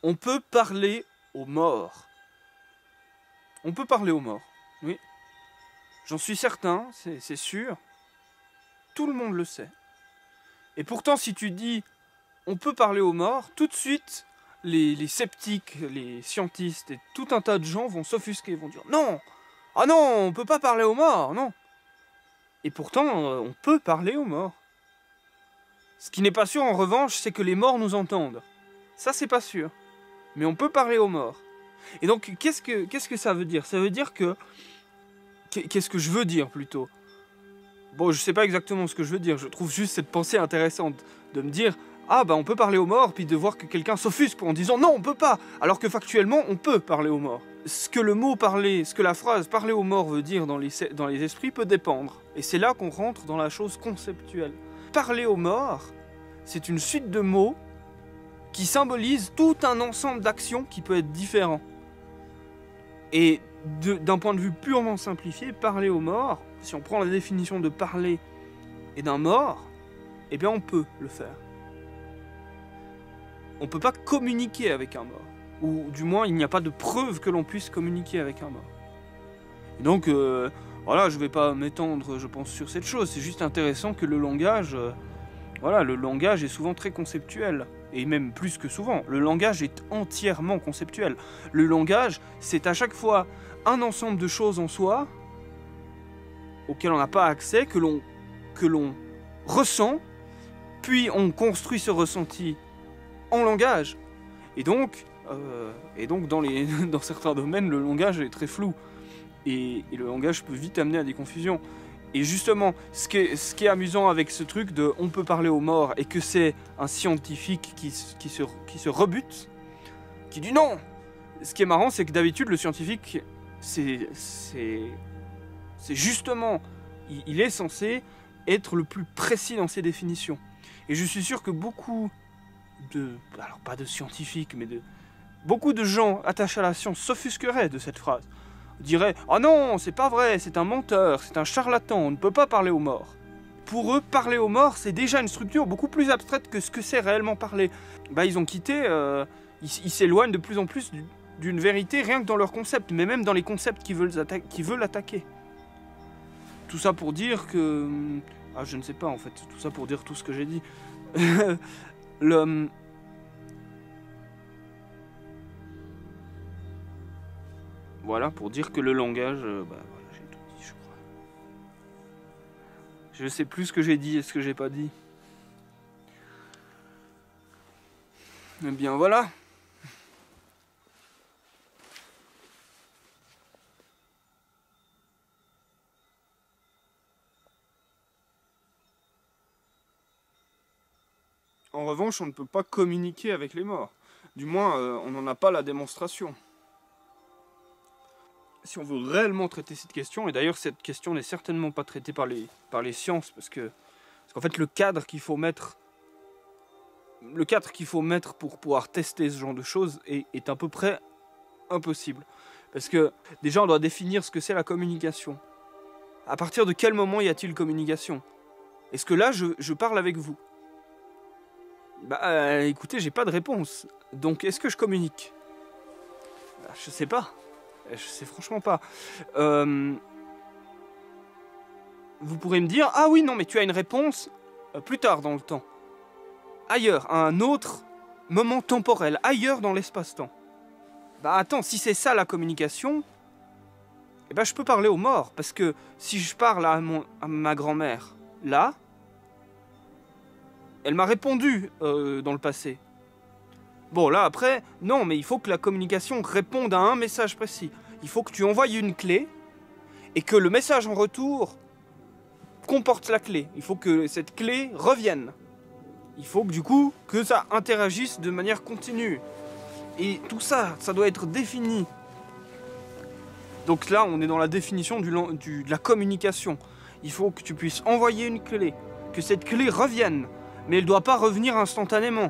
On peut parler aux morts. On peut parler aux morts, oui. J'en suis certain, c'est sûr. Tout le monde le sait. Et pourtant, si tu dis on peut parler aux morts, tout de suite, les sceptiques, les scientistes et tout un tas de gens vont s'offusquer, vont dire non, ah non, on peut pas parler aux morts, non. Et pourtant, on peut parler aux morts. Ce qui n'est pas sûr en revanche, c'est que les morts nous entendent. Ça, c'est pas sûr. Mais on peut parler aux morts. Et donc, qu'est-ce que ça veut dire? Ça veut dire que... Qu'est-ce que je veux dire, plutôt? Bon, je sais pas exactement ce que je veux dire. Je trouve juste cette pensée intéressante de me dire ah, bah on peut parler aux morts, puis de voir que quelqu'un s'offusque en disant non, on peut pas, alors que factuellement, on peut parler aux morts. Ce que le mot parler, ce que la phrase parler aux morts veut dire dans les esprits peut dépendre. Et c'est là qu'on rentre dans la chose conceptuelle. Parler aux morts, c'est une suite de mots qui symbolise tout un ensemble d'actions qui peut être différent. Et d'un point de vue purement simplifié, parler aux morts, si on prend la définition de parler et d'un mort, eh bien on peut le faire. On ne peut pas communiquer avec un mort. Ou du moins, il n'y a pas de preuve que l'on puisse communiquer avec un mort. Et donc, voilà, je ne vais pas m'étendre, je pense, sur cette chose. C'est juste intéressant que le langage... voilà, le langage est souvent très conceptuel. Et même plus que souvent. Le langage est entièrement conceptuel. Le langage, c'est à chaque fois un ensemble de choses en soi auxquelles on n'a pas accès, que l'on ressent, puis on construit ce ressenti en langage. Et donc dans certains domaines, le langage est très flou. Et le langage peut vite amener à des confusions. Et justement, ce qui est amusant avec ce truc de on peut parler aux morts et que c'est un scientifique qui se rebute, qui dit non. Ce qui est marrant, c'est que d'habitude, le scientifique, c'est justement, il est censé être le plus précis dans ses définitions. Et je suis sûr que beaucoup alors pas de scientifiques, mais beaucoup de gens attachés à la science s'offusqueraient de cette phrase. Diraient « Ah non, c'est pas vrai, c'est un menteur, c'est un charlatan, on ne peut pas parler aux morts. » Pour eux, parler aux morts, c'est déjà une structure beaucoup plus abstraite que ce que c'est réellement parler. Bah, ils ont quitté, ils s'éloignent de plus en plus d'une vérité, rien que dans leurs concepts, mais même dans les concepts qu'ils veulent attaquer. Tout ça pour dire que... Ah, je ne sais pas, en fait, tout ça pour dire tout ce que j'ai dit. Voilà, pour dire que le langage... voilà, j'ai tout dit, je crois. Je sais plus ce que j'ai dit et ce que j'ai pas dit. Eh bien, voilà. En revanche, on ne peut pas communiquer avec les morts. Du moins, on n'en a pas la démonstration. Si on veut réellement traiter cette question, et d'ailleurs cette question n'est certainement pas traitée par les sciences, parce qu'en fait le cadre qu'il faut mettre pour pouvoir tester ce genre de choses est à peu près impossible. Parce que déjà on doit définir ce que c'est la communication. À partir de quel moment y a-t-il communication? Est-ce que là je parle avec vous? Bah écoutez, j'ai pas de réponse. Donc est-ce que je communique? Bah, je sais pas. Je sais franchement pas. Vous pourrez me dire, ah oui, non, mais tu as une réponse plus tard dans le temps. Ailleurs, à un autre moment temporel, ailleurs dans l'espace-temps. Bah attends, si c'est ça la communication, eh ben je peux parler aux morts. Parce que si je parle à ma grand-mère, là, elle m'a répondu dans le passé. Bon, là, après, non, mais il faut que la communication réponde à un message précis. Il faut que tu envoies une clé et que le message en retour comporte la clé. Il faut que cette clé revienne. Il faut que, du coup, que ça interagisse de manière continue. Et tout ça, ça doit être défini. Donc là, on est dans la définition de la communication. Il faut que tu puisses envoyer une clé, que cette clé revienne. Mais elle ne doit pas revenir instantanément.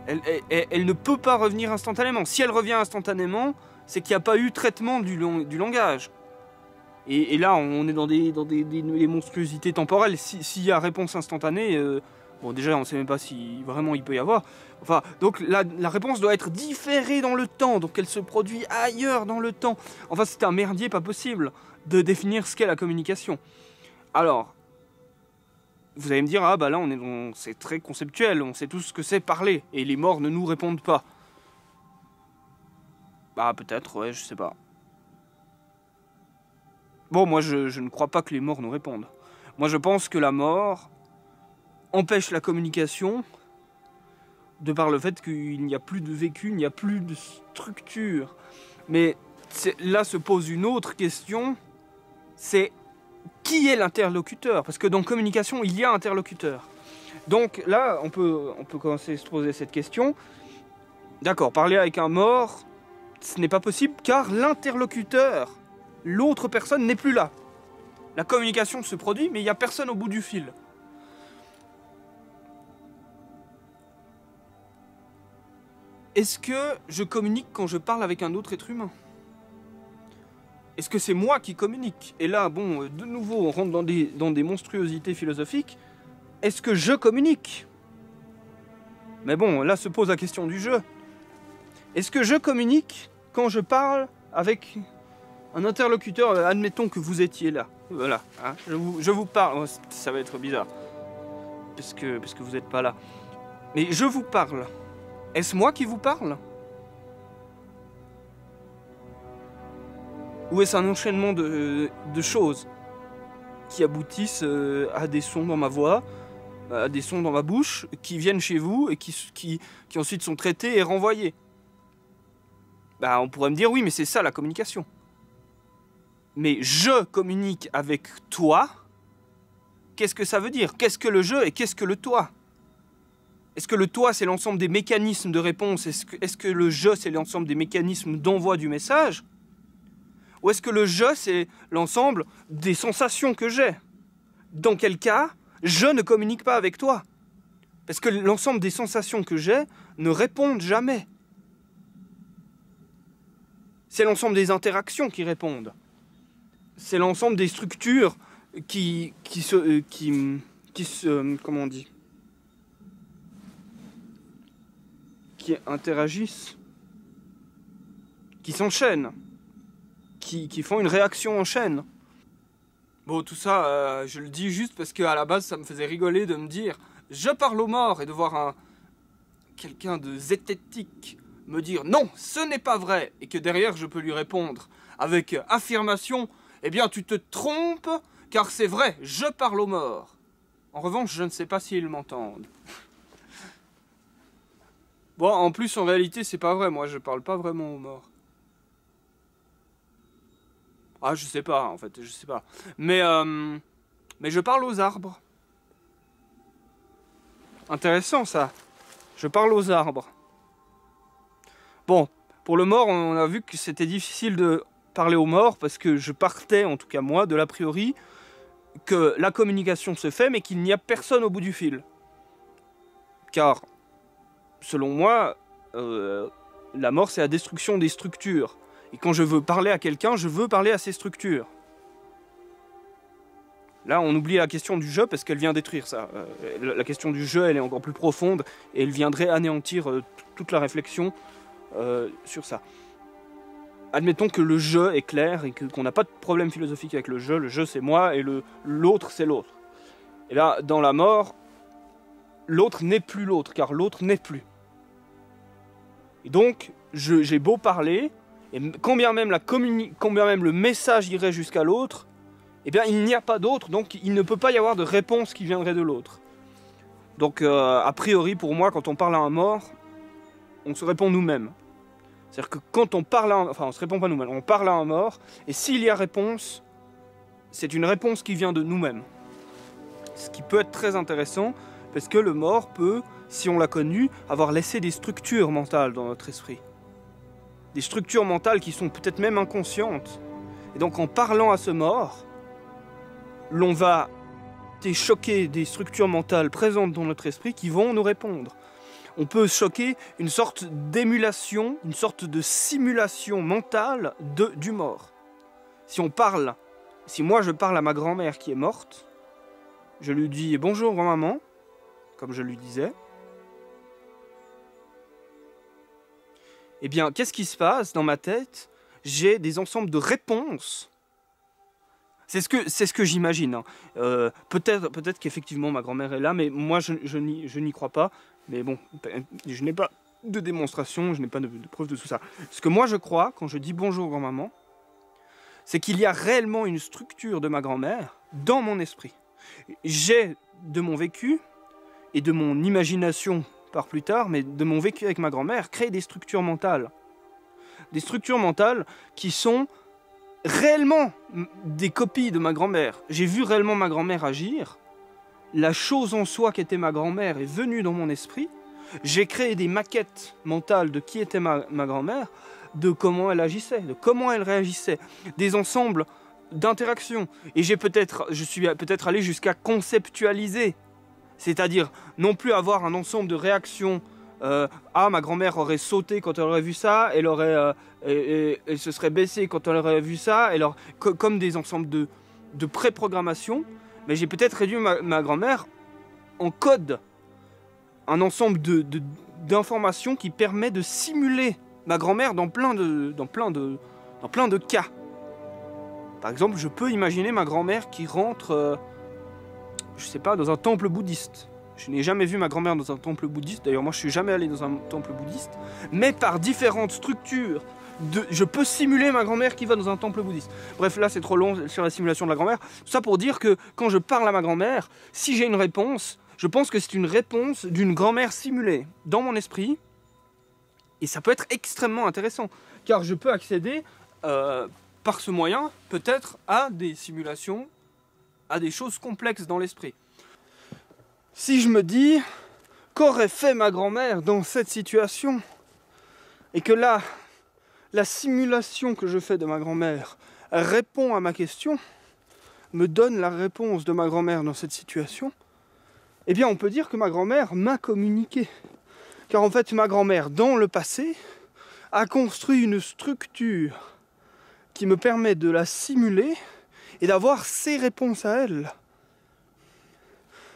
Elle ne peut pas revenir instantanément. Si elle revient instantanément, c'est qu'il n'y a pas eu traitement du langage. Et là, on est dans des monstruosités temporelles. S'il y a réponse instantanée, Bon, déjà, on ne sait même pas si vraiment il peut y avoir. Enfin, donc la réponse doit être différée dans le temps, donc elle se produit ailleurs dans le temps. Enfin, c'est un merdier pas possible de définir ce qu'est la communication. Alors, vous allez me dire, ah bah là, c'est très conceptuel, on sait tous ce que c'est parler, et les morts ne nous répondent pas. Bah, peut-être, ouais, je sais pas. Bon, moi, je ne crois pas que les morts nous répondent. Moi, je pense que la mort empêche la communication de par le fait qu'il n'y a plus de vécu, il n'y a plus de structure. Mais là se pose une autre question, c'est qui est l'interlocuteur? Parce que dans communication, il y a interlocuteur. Donc là, on peut commencer à se poser cette question. D'accord, parler avec un mort, ce n'est pas possible car l'interlocuteur, l'autre personne n'est plus là. La communication se produit, mais il n'y a personne au bout du fil. Est-ce que je communique quand je parle avec un autre être humain? Est-ce que c'est moi qui communique? Et là, bon, de nouveau, on rentre dans des monstruosités philosophiques. Est-ce que je communique? Mais bon, là se pose la question du jeu. Est-ce que je communique quand je parle avec un interlocuteur? Admettons que vous étiez là. Voilà, hein, je vous parle. Oh, ça va être bizarre. Parce que vous n'êtes pas là. Mais je vous parle. Est-ce moi qui vous parle? Ou est-ce un enchaînement de choses qui aboutissent à des sons dans ma voix, à des sons dans ma bouche, qui viennent chez vous et qui ensuite sont traités et renvoyés? Bah, on pourrait me dire oui, mais c'est ça la communication. Mais je communique avec toi, qu'est-ce que ça veut dire? Qu'est-ce que le je et qu'est-ce que le toi? Est-ce que le toi, c'est l'ensemble des mécanismes de réponse? Est-ce que le je, c'est l'ensemble des mécanismes d'envoi du message? Ou est-ce que le je, c'est l'ensemble des sensations que j'ai? Dans quel cas, je ne communique pas avec toi? Parce que l'ensemble des sensations que j'ai ne répondent jamais. C'est l'ensemble des interactions qui répondent. C'est l'ensemble des structures qui comment on dit? Qui interagissent, qui s'enchaînent, qui font une réaction en chaîne. Bon, tout ça, je le dis juste parce qu'à la base, ça me faisait rigoler de me dire « Je parle aux morts » et de voir quelqu'un de zététique me dire « Non, ce n'est pas vrai » et que derrière, je peux lui répondre avec affirmation « Eh bien, tu te trompes, car c'est vrai, je parle aux morts. » En revanche, je ne sais pas s'ils m'entendent. Bon, en plus, en réalité, c'est pas vrai. Moi, je parle pas vraiment aux morts. Ah, je sais pas, en fait, je sais pas. Mais je parle aux arbres. Intéressant, ça. Je parle aux arbres. Bon, pour le mort, on a vu que c'était difficile de parler aux morts parce que je partais, en tout cas moi, de l'a priori que la communication se fait, mais qu'il n'y a personne au bout du fil. Car, selon moi, la mort, c'est la destruction des structures. Et quand je veux parler à quelqu'un, je veux parler à ces structures. Là, on oublie la question du je parce qu'elle vient détruire ça. La question du je, elle est encore plus profonde et elle viendrait anéantir toute la réflexion sur ça. Admettons que le je est clair et qu'on n'a pas de problème philosophique avec le je c'est moi et l'autre c'est l'autre. Et là, dans la mort, l'autre n'est plus l'autre, car l'autre n'est plus. Et donc, j'ai beau parler, et quand bien même le message irait jusqu'à l'autre, eh bien il n'y a pas d'autre, donc il ne peut pas y avoir de réponse qui viendrait de l'autre. Donc a priori pour moi, quand on parle à un mort, on se répond nous-mêmes. C'est-à-dire que quand on parle à un... Enfin on se répond pas nous-mêmes, on parle à un mort, et s'il y a réponse, c'est une réponse qui vient de nous-mêmes. Ce qui peut être très intéressant, parce que le mort peut, si on l'a connu, avoir laissé des structures mentales dans notre esprit. Des structures mentales qui sont peut-être même inconscientes. Et donc en parlant à ce mort, l'on va choquer des structures mentales présentes dans notre esprit qui vont nous répondre. On peut choquer une sorte d'émulation, une sorte de simulation mentale du mort. Si moi je parle à ma grand-mère qui est morte, je lui dis « Bonjour grand-maman, comme je lui disais, eh bien, qu'est-ce qui se passe dans ma tête? J'ai des ensembles de réponses. C'est ce que j'imagine. Hein. Peut-être qu'effectivement ma grand-mère est là, mais moi je n'y crois pas. Mais bon, je n'ai pas de démonstration, je n'ai pas de preuve de tout ça. Ce que moi je crois, quand je dis bonjour grand-maman, c'est qu'il y a réellement une structure de ma grand-mère dans mon esprit. J'ai de mon vécu et de mon imagination par plus tard, mais de mon vécu avec ma grand-mère, créé des structures mentales. Des structures mentales qui sont réellement des copies de ma grand-mère. J'ai vu réellement ma grand-mère agir. La chose en soi qu'était ma grand-mère est venue dans mon esprit. J'ai créé des maquettes mentales de qui était ma grand-mère, de comment elle agissait, de comment elle réagissait, des ensembles d'interactions. Et je suis peut-être allé jusqu'à conceptualiser. C'est-à-dire non plus avoir un ensemble de réactions. Ma grand-mère aurait sauté quand elle aurait vu ça, elle se serait baissée quand elle aurait vu ça, comme des ensembles de pré-programmation. Mais j'ai peut-être réduit ma grand-mère en code, un ensemble d'informations qui permet de simuler ma grand-mère dans plein de cas. Par exemple, je peux imaginer ma grand-mère qui rentre, je sais pas, dans un temple bouddhiste. Je n'ai jamais vu ma grand-mère dans un temple bouddhiste. D'ailleurs, moi, je suis jamais allé dans un temple bouddhiste. Mais par différentes structures, je peux simuler ma grand-mère qui va dans un temple bouddhiste. Bref, là, c'est trop long sur la simulation de la grand-mère. Tout ça pour dire que quand je parle à ma grand-mère, si j'ai une réponse, je pense que c'est une réponse d'une grand-mère simulée dans mon esprit. Et ça peut être extrêmement intéressant. Car je peux accéder, par ce moyen, peut-être à des simulations, à des choses complexes dans l'esprit. Si je me dis, qu'aurait fait ma grand-mère dans cette situation? Et que là, la simulation que je fais de ma grand-mère répond à ma question, me donne la réponse de ma grand-mère dans cette situation, eh bien on peut dire que ma grand-mère m'a communiqué. Car en fait, ma grand-mère, dans le passé, a construit une structure qui me permet de la simuler et d'avoir ses réponses à elle.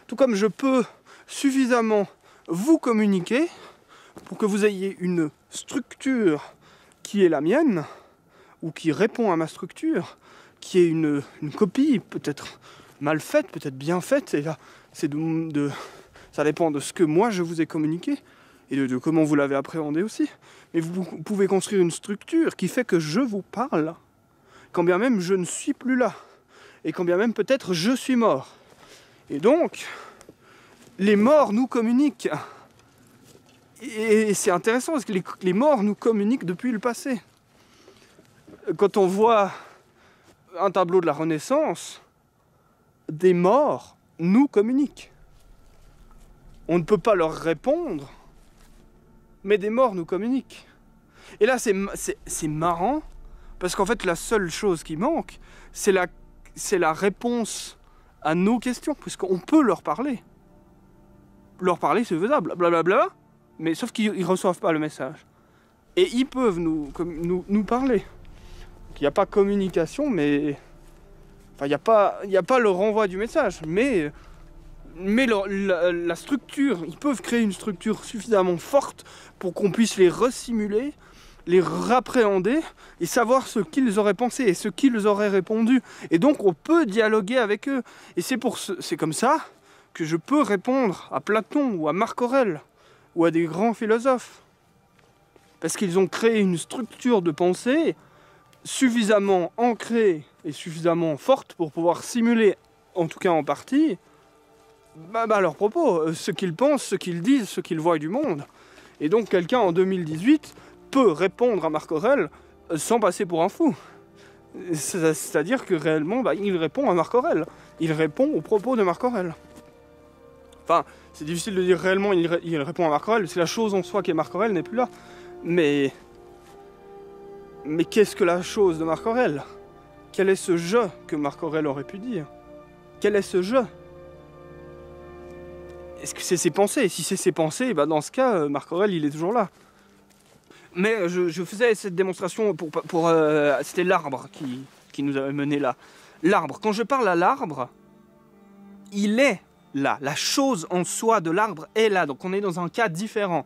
Tout comme je peux suffisamment vous communiquer pour que vous ayez une structure qui est la mienne, ou qui répond à ma structure, qui est une copie, peut-être mal faite, peut-être bien faite, et là, ça dépend de ce que moi je vous ai communiqué, et de comment vous l'avez appréhendé aussi. Mais vous pouvez construire une structure qui fait que je vous parle, quand bien même je ne suis plus là, et quand bien même peut-être je suis mort. Et donc, les morts nous communiquent. Et c'est intéressant parce que les morts nous communiquent depuis le passé. Quand on voit un tableau de la Renaissance, des morts nous communiquent. On ne peut pas leur répondre, mais des morts nous communiquent. Et là, c'est marrant, parce qu'en fait, la seule chose qui manque, c'est la réponse à nos questions, puisqu'on peut leur parler. Leur parler, c'est faisable, blablabla, mais sauf qu'ils ne reçoivent pas le message. Et ils peuvent nous parler. Il n'y a pas communication, mais... Enfin, il n'y a pas le renvoi du message, mais la structure, ils peuvent créer une structure suffisamment forte pour qu'on puisse les resimuler, les rappréhender et savoir ce qu'ils auraient pensé et ce qu'ils auraient répondu. Et donc on peut dialoguer avec eux. Et c'est comme ça que je peux répondre à Platon ou à Marc Aurèle ou à des grands philosophes. Parce qu'ils ont créé une structure de pensée suffisamment ancrée et suffisamment forte pour pouvoir simuler, en tout cas en partie, leurs propos, ce qu'ils pensent, ce qu'ils disent, ce qu'ils voient du monde. Et donc quelqu'un en 2018 peut répondre à Marc Aurèle sans passer pour un fou. C'est-à-dire que réellement, il répond à Marc Aurèle. Il répond aux propos de Marc Aurèle. Enfin, c'est difficile de dire réellement il répond à Marc Aurèle, c'est la chose en soi qui est Marc Aurèle n'est plus là. Mais qu'est-ce que la chose de Marc Aurèle? Quel est ce « je » que Marc Aurèle aurait pu dire? Quel est ce « je » Est-ce que c'est ses pensées? Si c'est ses pensées, dans ce cas, Marc Aurèle, il est toujours là. Mais je faisais cette démonstration pour c'était l'arbre qui nous avait mené là. L'arbre. Quand je parle à l'arbre, il est là. La chose en soi de l'arbre est là. Donc on est dans un cas différent.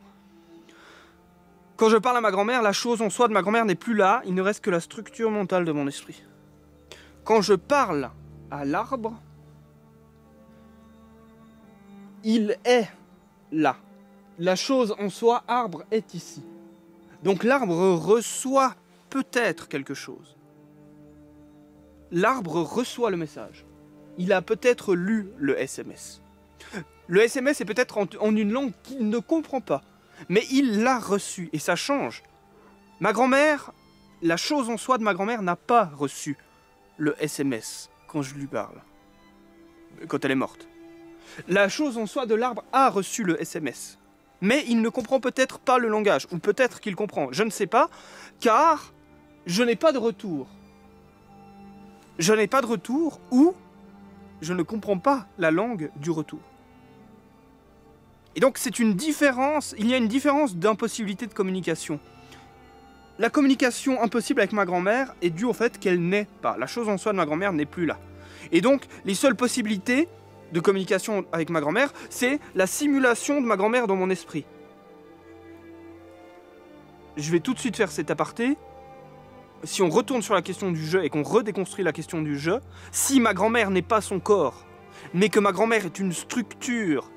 Quand je parle à ma grand-mère, la chose en soi de ma grand-mère n'est plus là. Il ne reste que la structure mentale de mon esprit. Quand je parle à l'arbre, il est là. La chose en soi, arbre, est ici. Donc l'arbre reçoit peut-être quelque chose. L'arbre reçoit le message. Il a peut-être lu le SMS. Le SMS est peut-être en une langue qu'il ne comprend pas. Mais il l'a reçu et ça change. Ma grand-mère, la chose en soi de ma grand-mère n'a pas reçu le SMS quand je lui parle. Quand elle est morte. La chose en soi de l'arbre a reçu le SMS. Mais il ne comprend peut-être pas le langage, ou peut-être qu'il comprend, je ne sais pas, car je n'ai pas de retour. Je n'ai pas de retour ou je ne comprends pas la langue du retour. Et donc c'est une différence, il y a une différence d'impossibilité de communication. La communication impossible avec ma grand-mère est due au fait qu'elle n'est pas. La chose en soi de ma grand-mère n'est plus là. Et donc les seules possibilités de communication avec ma grand-mère, c'est la simulation de ma grand-mère dans mon esprit. Je vais tout de suite faire cet aparté. Si on retourne sur la question du jeu et qu'on redéconstruit la question du jeu, si ma grand-mère n'est pas son corps, mais que ma grand-mère est une structure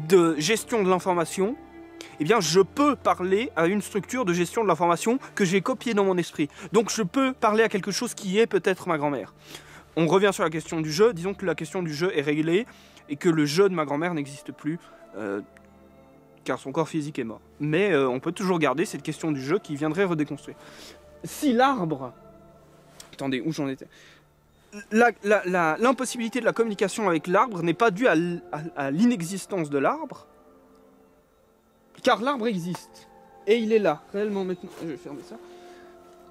de gestion de l'information, eh bien je peux parler à une structure de gestion de l'information que j'ai copiée dans mon esprit. Donc je peux parler à quelque chose qui est peut-être ma grand-mère. On revient sur la question du jeu, disons que la question du jeu est réglée et que le jeu de ma grand-mère n'existe plus car son corps physique est mort. Mais on peut toujours garder cette question du jeu qui viendrait redéconstruire. Si l'arbre... Attendez, où j'en étais? L'impossibilité de la communication avec l'arbre n'est pas due à l'inexistence de l'arbre, car l'arbre existe. Et il est là, réellement maintenant. Je vais fermer ça.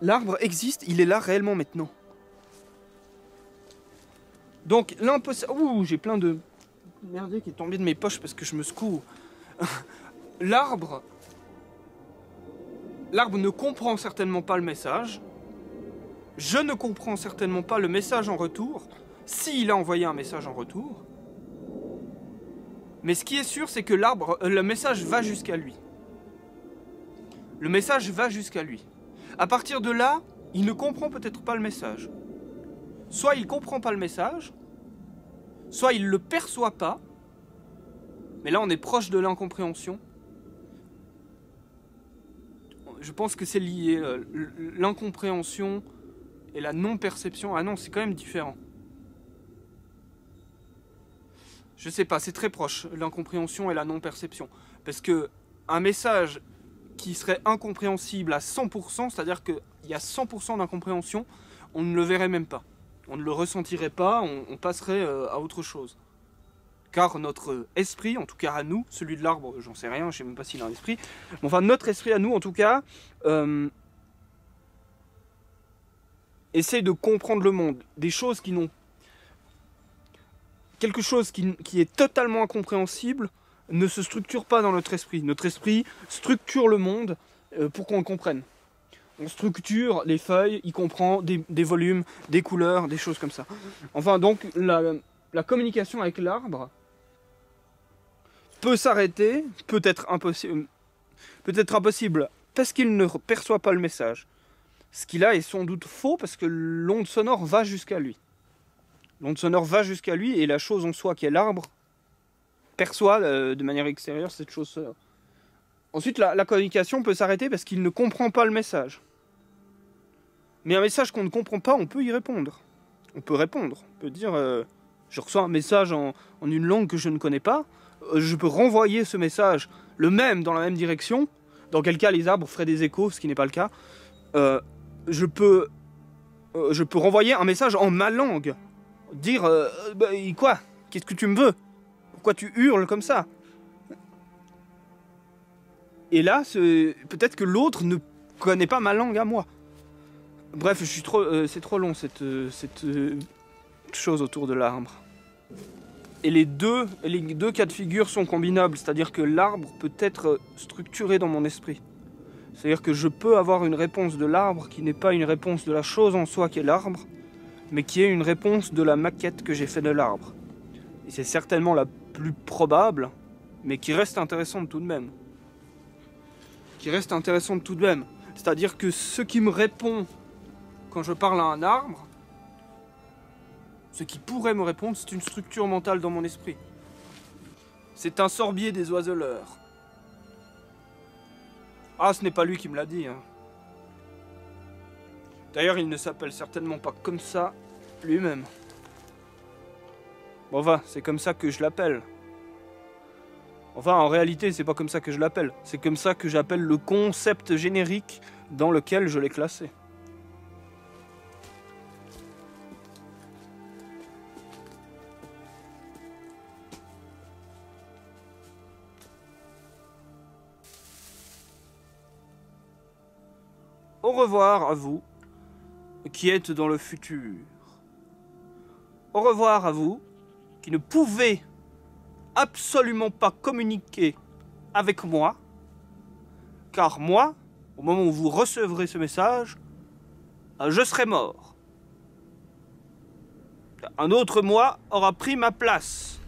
L'arbre existe, il est là réellement maintenant. Donc l'impossible... Ouh, j'ai plein de merdier qui est tombé de mes poches parce que je me secoue. L'arbre ne comprend certainement pas le message. Je ne comprends certainement pas le message en retour, s'il a envoyé un message en retour. Mais ce qui est sûr, c'est que l'arbre, le message va jusqu'à lui. Le message va jusqu'à lui. À partir de là, il ne comprend peut-être pas le message. Soit il ne comprend pas le message, soit il ne le perçoit pas, mais là on est proche de l'incompréhension. Je pense que c'est lié, l'incompréhension et la non-perception. Ah non, c'est quand même différent. Je sais pas, c'est très proche, l'incompréhension et la non-perception. Parce que un message qui serait incompréhensible à 100%, c'est-à-dire qu'il y a 100% d'incompréhension, on ne le verrait même pas. On ne le ressentirait pas, on passerait à autre chose. Car notre esprit, en tout cas à nous, celui de l'arbre, j'en sais rien, je sais même pas s'il a un esprit, mais enfin notre esprit à nous, en tout cas, essaye de comprendre le monde. Des choses qui n'ont... Quelque chose qui est totalement incompréhensible ne se structure pas dans notre esprit. Notre esprit structure le monde pour qu'on le comprenne. On structure les feuilles, il comprend des volumes, des couleurs, des choses comme ça. Enfin, donc, la communication avec l'arbre peut s'arrêter, peut être impossible parce qu'il ne perçoit pas le message. Ce qu'il a est sans doute faux parce que l'onde sonore va jusqu'à lui. L'onde sonore va jusqu'à lui et la chose en soi qui est l'arbre perçoit de manière extérieure cette chose sonore. Ensuite, la communication peut s'arrêter parce qu'il ne comprend pas le message. Mais un message qu'on ne comprend pas, on peut y répondre. On peut répondre. On peut dire, je reçois un message en une langue que je ne connais pas. Je peux renvoyer ce message, le même, dans la même direction. Dans quel cas les arbres feraient des échos, ce qui n'est pas le cas. Je peux renvoyer un message en ma langue. Dire, quoi? Qu'est-ce que tu me veux? Pourquoi tu hurles comme ça? Et là, peut-être que l'autre ne connaît pas ma langue à moi. Bref, c'est trop long cette chose autour de l'arbre. Et les deux cas de figure sont combinables, c'est-à-dire que l'arbre peut être structuré dans mon esprit. C'est-à-dire que je peux avoir une réponse de l'arbre qui n'est pas une réponse de la chose en soi qui est l'arbre, mais qui est une réponse de la maquette que j'ai fait de l'arbre. Et c'est certainement la plus probable, mais qui reste intéressante tout de même. C'est-à-dire que ce qui me répond quand je parle à un arbre, ce qui pourrait me répondre, c'est une structure mentale dans mon esprit. C'est un sorbier des oiseleurs. Ah, ce n'est pas lui qui me l'a dit, hein. D'ailleurs, il ne s'appelle certainement pas comme ça lui-même. Bon, enfin, c'est comme ça que je l'appelle. Enfin, en réalité, c'est pas comme ça que je l'appelle. C'est comme ça que j'appelle le concept générique dans lequel je l'ai classé. Au revoir à vous qui êtes dans le futur. Au revoir à vous qui ne pouvez absolument pas communiquer avec moi, car moi, au moment où vous recevrez ce message, je serai mort. Un autre moi aura pris ma place.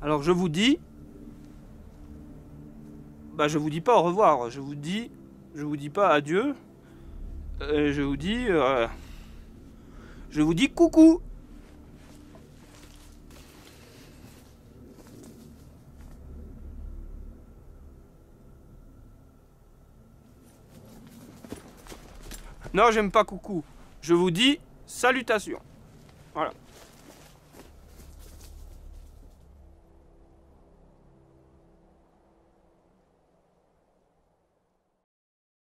Alors je vous dis, je vous dis pas au revoir, je vous dis pas adieu, je vous dis coucou. Non, j'aime pas coucou. Je vous dis salutations. Voilà.